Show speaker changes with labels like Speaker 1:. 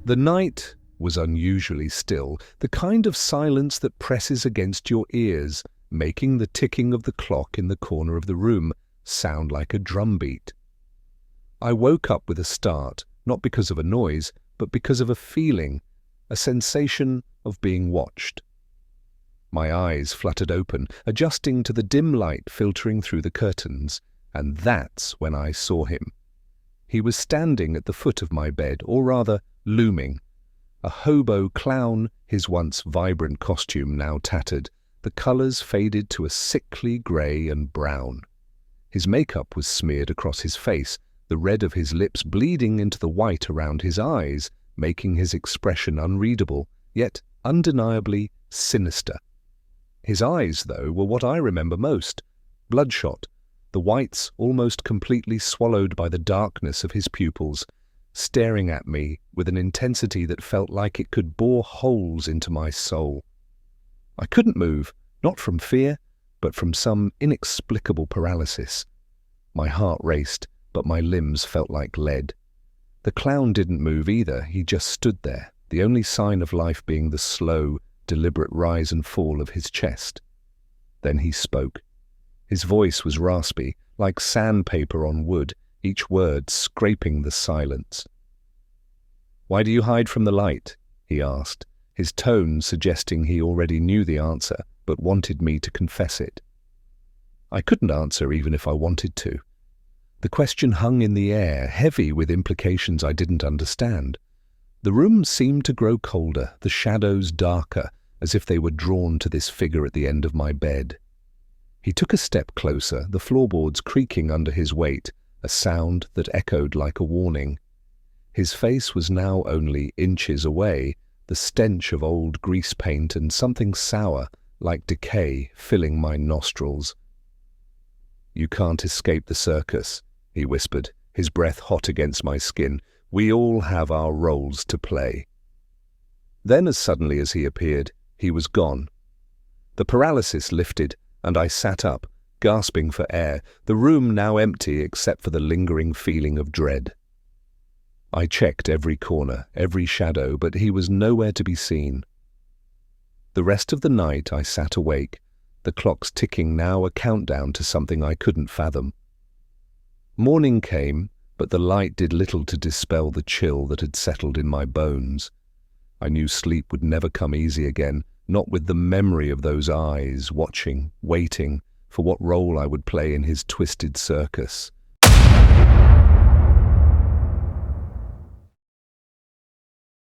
Speaker 1: The night was unusually still, the kind of silence that presses against your ears, making the ticking of the clock in the corner of the room sound like a drumbeat. I woke up with a start, not because of a noise, but because of a feeling, a sensation of being watched. My eyes fluttered open, adjusting to the dim light filtering through the curtains, and that's when I saw him. He was standing at the foot of my bed, or rather, looming. A hobo clown, his once vibrant costume now tattered, the colours faded to a sickly grey and brown. His makeup was smeared across his face, the red of his lips bleeding into the white around his eyes, making his expression unreadable, yet undeniably sinister. His eyes, though, were what I remember most, bloodshot, the whites almost completely swallowed by the darkness of his pupils, staring at me with an intensity that felt like it could bore holes into my soul. I couldn't move, not from fear, but from some inexplicable paralysis. My heart raced, but my limbs felt like lead. The clown didn't move either, he just stood there, the only sign of life being the slow, deliberate rise and fall of his chest. Then he spoke. His voice was raspy, like sandpaper on wood, each word scraping the silence. "Why do you hide from the light?" he asked, his tone suggesting he already knew the answer, but wanted me to confess it. I couldn't answer even if I wanted to. The question hung in the air, heavy with implications I didn't understand. The room seemed to grow colder, the shadows darker, as if they were drawn to this figure at the end of my bed. He took a step closer, the floorboards creaking under his weight, a sound that echoed like a warning. His face was now only inches away, the stench of old grease paint and something sour, like decay, filling my nostrils. "You can't escape the circus," he whispered, his breath hot against my skin. "We all have our roles to play." Then, as suddenly as he appeared, he was gone. The paralysis lifted, and I sat up, gasping for air, the room now empty except for the lingering feeling of dread. I checked every corner, every shadow, but he was nowhere to be seen. The rest of the night I sat awake, the clocks ticking now a countdown to something I couldn't fathom. Morning came, but the light did little to dispel the chill that had settled in my bones. I knew sleep would never come easy again, not with the memory of those eyes, watching, waiting, for what role I would play in his twisted circus.